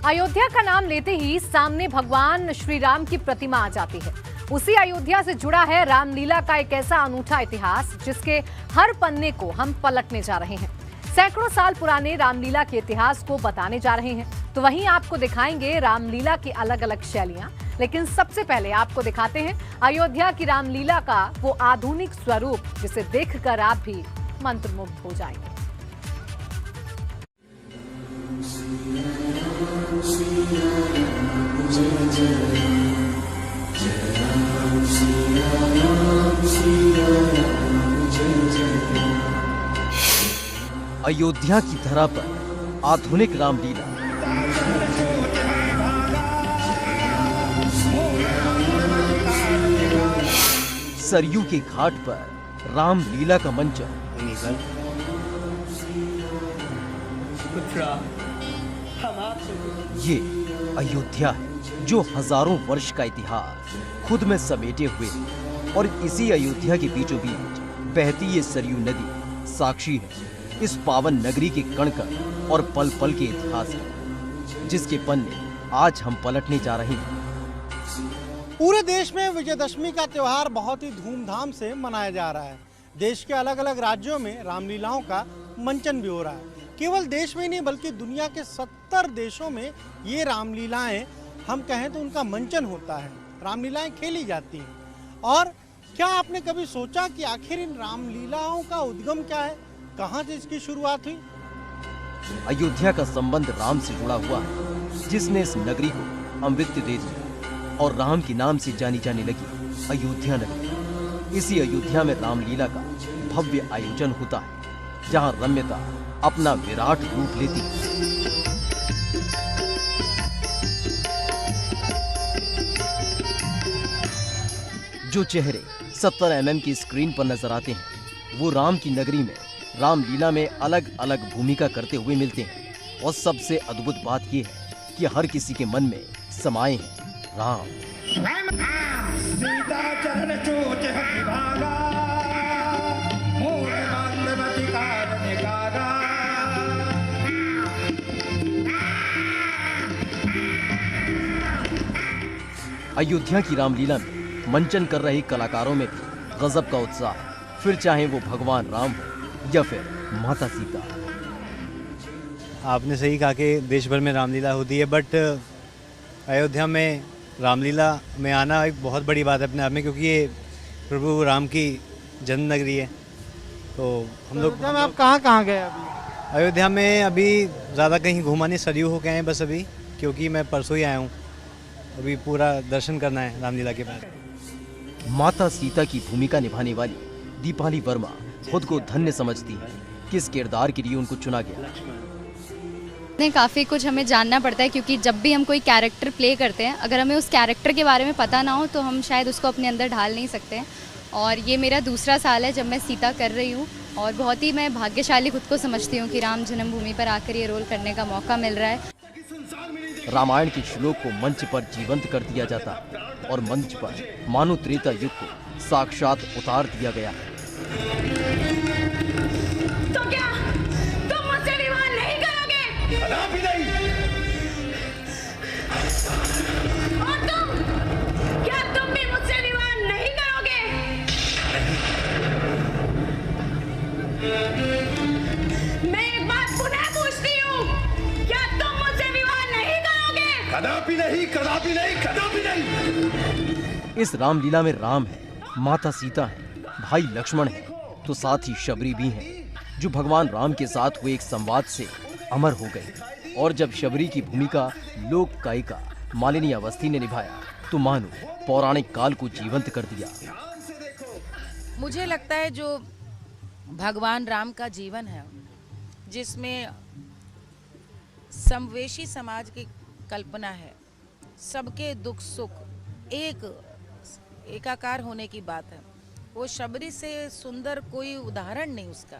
अयोध्या का नाम लेते ही सामने भगवान श्री राम की प्रतिमा आ जाती है। उसी अयोध्या से जुड़ा है रामलीला का एक ऐसा अनूठा इतिहास जिसके हर पन्ने को हम पलटने जा रहे हैं। सैकड़ों साल पुराने रामलीला के इतिहास को बताने जा रहे हैं। तो वहीं आपको दिखाएंगे रामलीला की अलग अलग शैलियां, लेकिन सबसे पहले आपको दिखाते हैं अयोध्या की रामलीला का वो आधुनिक स्वरूप जिसे देखकर आप भी मंत्रमुग्ध हो जाएंगे। अयोध्या की धरा पर आधुनिक रामलीला। सरयू के घाट पर रामलीला का मंचन। ये अयोध्या है जो हजारों वर्ष का इतिहास खुद में समेटे हुए है और इसी अयोध्या के बीचों बीच बहती ये सरयू नदी साक्षी है इस पावन नगरी के कण कण और पल पल के इतिहास है जिसके पन्ने आज हम पलटने जा रहे हैं। पूरे देश में विजयदशमी का त्योहार बहुत ही धूमधाम से मनाया जा रहा है। देश के अलग अलग राज्यों में रामलीलाओं का मंचन भी हो रहा है। केवल देश में ही नहीं बल्कि दुनिया के 70 देशों में ये रामलीलाएं हम कहें तो उनका मंचन होता है, रामलीलाएं खेली जाती हैं। और क्या आपने कभी सोचा कि आखिर इन रामलीलाओं का उद्गम क्या है, कहाँ से इसकी शुरुआत हुई? अयोध्या का संबंध राम से जुड़ा हुआ है जिसने इस नगरी को अमृत दे दिया और राम के नाम से जानी जाने लगी अयोध्या नगरी। इसी अयोध्या में रामलीला का भव्य आयोजन होता है जहाँ रम्यता अपना विराट रूप लेती है। जो चेहरे 70 mm की स्क्रीन पर नजर आते हैं वो राम की नगरी में रामलीला में अलग अलग भूमिका करते हुए मिलते हैं। और सबसे अद्भुत बात यह है कि हर किसी के मन में समाये हैं राम। अयोध्या की रामलीला में मंचन कर रहे कलाकारों में भी गजब का उत्साह, फिर चाहे वो भगवान राम हो या फिर माता सीता। आपने सही कहा कि देश भर में रामलीला होती है, बट अयोध्या में रामलीला में आना एक बहुत बड़ी बात है अपने आप में, क्योंकि ये प्रभु राम की जन्म नगरी है। तो हम लोग आप कहाँ गए अभी? अयोध्या में अभी ज़्यादा कहीं घूमा नहीं, सरयू हो गए हैं बस अभी, क्योंकि मैं परसों ही आया हूँ। अभी पूरा दर्शन करना है रामलीला के बाद। माता सीता की भूमिका निभाने वाली दीपाली वर्मा खुद को धन्य समझती है। किस किरदार के लिए उनको चुना गया? काफ़ी कुछ हमें जानना पड़ता है, क्योंकि जब भी हम कोई कैरेक्टर प्ले करते हैं, अगर हमें उस कैरेक्टर के बारे में पता ना हो तो हम शायद उसको अपने अंदर ढाल नहीं सकते हैं। और ये मेरा दूसरा साल है जब मैं सीता कर रही हूँ और बहुत ही मैं भाग्यशाली खुद को समझती हूँ कि राम जन्मभूमि पर आकर ये रोल करने का मौका मिल रहा है। रामायण के श्लोक को मंच पर जीवंत कर दिया जाता है और मंच पर मानव त्रेता युग को साक्षात उतार दिया गया है। तो क्या तुम मुझसे विवाह नहीं करोगे? कदापि नहीं। और तुम क्या तुम भी मुझसे विवाह नहीं करोगे? मैं एक बात पुनः पूछती हूँ, क्या तुम मुझसे विवाह नहीं करोगे? कदापि नहीं, कदापि नहीं, कदापि नहीं। इस रामलीला में राम है, माता सीता है, भाई लक्ष्मण है, तो साथ ही शबरी भी हैं जो भगवान राम के साथ हुए एक संवाद से अमर हो गई। और जब शबरी की भूमिका लोक गायिका मालिनी अवस्थी ने निभाया तो मानो पौराणिक काल को जीवंत कर दिया। मुझे लगता है जो भगवान राम का जीवन है जिसमें समवेशी समाज की कल्पना है, सबके दुख सुख एकाकार होने की बात है, वो शबरी से सुंदर कोई उदाहरण नहीं उसका।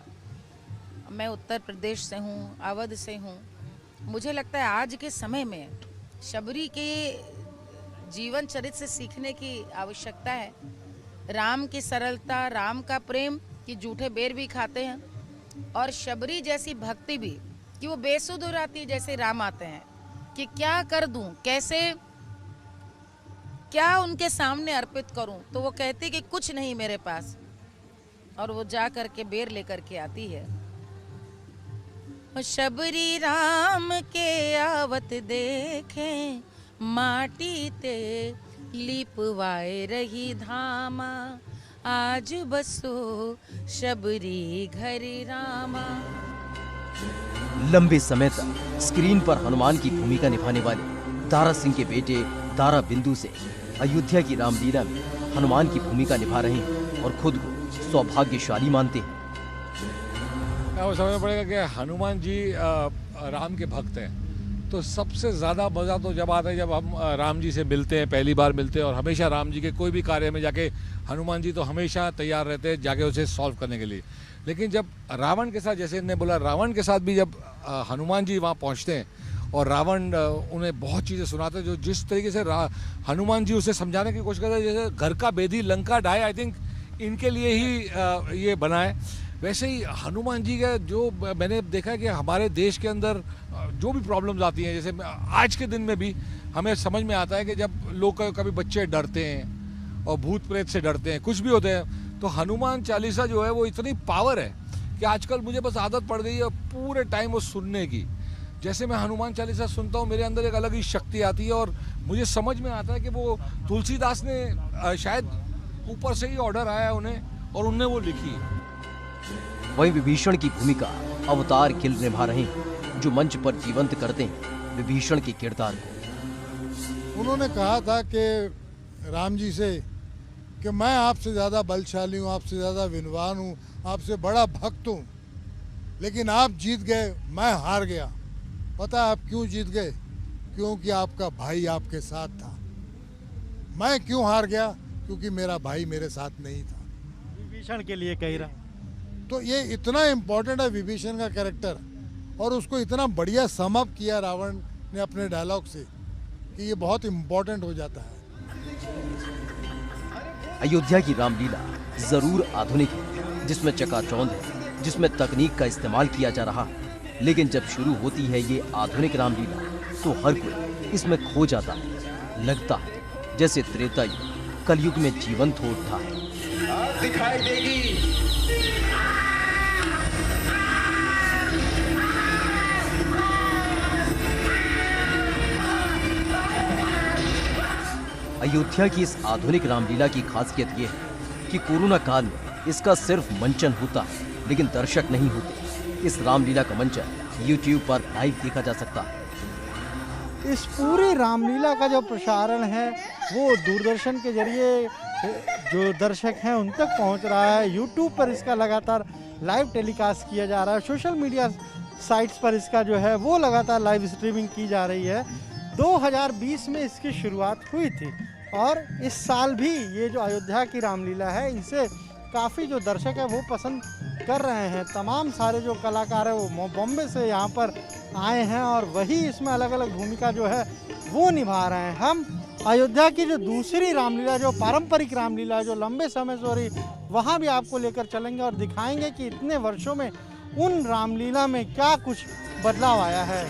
मैं उत्तर प्रदेश से हूँ, अवध से हूँ। मुझे लगता है आज के समय में शबरी के जीवन चरित्र से सीखने की आवश्यकता है। राम की सरलता, राम का प्रेम कि जूठे बेर भी खाते हैं, और शबरी जैसी भक्ति भी कि वो बेसुध हो जाती है जैसे राम आते हैं। कि क्या कर दूं, कैसे क्या उनके सामने अर्पित करूं। तो वो कहती कि कुछ नहीं मेरे पास, और वो जा करके बेर लेकर के आती है। शबरी राम के आवत देखें, माटी ते लिपवाए रही धामा, आज बसो शबरी घर रामा। लंबे समय तक स्क्रीन पर हनुमान की भूमिका निभाने वाले दारा सिंह के बेटे दारा बिंदु से अयोध्या की रामलीला में हनुमान की भूमिका निभा रहे हैं और खुद को सौभाग्यशाली मानते हैं। वो समझना पड़ेगा कि हनुमान जी राम के भक्त हैं, तो सबसे ज़्यादा मज़ा तो जब आता है जब हम राम जी से मिलते हैं, पहली बार मिलते हैं। और हमेशा राम जी के कोई भी कार्य में जाके हनुमान जी तो हमेशा तैयार रहते हैं जाके उसे सॉल्व करने के लिए। लेकिन जब रावण के साथ, जैसे इन्होंने बोला, रावण के साथ भी जब हनुमान जी वहाँ पहुँचते हैं और रावण उन्हें बहुत चीज़ें सुनाते हैं, जो जिस तरीके से हनुमान जी उसे समझाने की कोशिश करते हैं, जैसे घर का बेदी लंका ढाए, आई थिंक इनके लिए ही ये बना है। वैसे ही हनुमान जी का जो मैंने देखा है कि हमारे देश के अंदर जो भी प्रॉब्लम्स आती हैं, जैसे आज के दिन में भी हमें समझ में आता है कि जब लोग कभी बच्चे डरते हैं और भूत प्रेत से डरते हैं, कुछ भी होते हैं, तो हनुमान चालीसा जो है वो इतनी पावर है कि आजकल मुझे बस आदत पड़ गई है पूरे टाइम वो सुनने की। जैसे मैं हनुमान चालीसा सुनता हूँ, मेरे अंदर एक अलग ही शक्ति आती है और मुझे समझ में आता है कि वो तुलसीदास ने शायद ऊपर से ही ऑर्डर आया उन्हें और उनने वो लिखी। वहीं विभीषण की भूमिका अवतार खिल निभा रहे हैं, जो मंच पर जीवंत करते हैं विभीषण के किरदार को। उन्होंने कहा था कि राम जी से कि मैं आपसे ज़्यादा बलशाली हूँ, आपसे ज़्यादा विद्वान हूँ, आपसे बड़ा भक्त हूँ, लेकिन आप जीत गए, मैं हार गया। पता है आप क्यों जीत गए? क्योंकि आपका भाई आपके साथ था। मैं क्यों हार गया? क्योंकि मेरा भाई मेरे साथ नहीं था। विभीषण के लिए कह रहा। तो ये इतना इम्पोर्टेंट है विभीषण का कैरेक्टर, और उसको इतना बढ़िया सम अप किया रावण ने अपने डायलॉग से कि ये बहुत इम्पोर्टेंट हो जाता है। अयोध्या की रामलीला जरूर आधुनिक है, जिसमें चकाचौंध है, जिसमें तकनीक का इस्तेमाल किया जा रहा है, लेकिन जब शुरू होती है ये आधुनिक रामलीला तो हर कोई इसमें खो जाता है। लगता है जैसे त्रेता युग कलयुग में जीवंत हो उठा है। दिखाई देगी अयोध्या की इस आधुनिक रामलीला की खासियत ये है कि कोरोना काल में इसका सिर्फ मंचन होता है, लेकिन दर्शक नहीं होते। इस रामलीला का मंचन YouTube पर लाइव देखा जा सकता है। इस पूरी रामलीला का जो प्रसारण है वो दूरदर्शन के जरिए जो दर्शक हैं उन तक पहुंच रहा है। YouTube पर इसका लगातार लाइव टेलीकास्ट किया जा रहा है। सोशल मीडिया साइट्स पर इसका जो है वो लगातार लाइव स्ट्रीमिंग की जा रही है। 2020 में इसकी शुरुआत हुई थी और इस साल भी ये जो अयोध्या की रामलीला है इसे काफ़ी जो दर्शक है वो पसंद कर रहे हैं। तमाम सारे जो कलाकार हैं वो बॉम्बे से यहाँ पर आए हैं और वही इसमें अलग अलग भूमिका जो है वो निभा रहे हैं। हम अयोध्या की जो दूसरी रामलीला, जो पारंपरिक रामलीला जो लंबे समय से हो रही, वहाँ भी आपको लेकर चलेंगे और दिखाएंगे कि इतने वर्षों में उन रामलीला में क्या कुछ बदलाव आया है।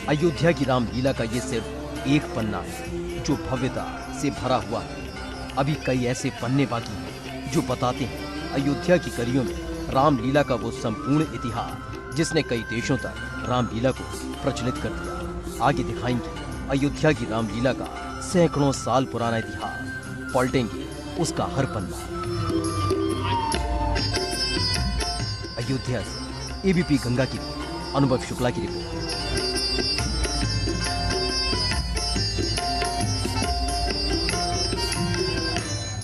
अयोध्या की रामलीला का ये सिर्फ एक पन्ना है जो भव्यता से भरा हुआ है। अभी कई ऐसे पन्ने बाकी हैं जो बताते हैं अयोध्या की कलियों में रामलीला का वो संपूर्ण इतिहास जिसने कई देशों तक रामलीला को प्रचलित कर दिया। आगे दिखाएंगे अयोध्या की रामलीला का सैकड़ों साल पुराना इतिहास, पलटेंगे उसका हर पन्ना। अयोध्या से ABP गंगा की अनुभव शुक्ला की रिपोर्ट।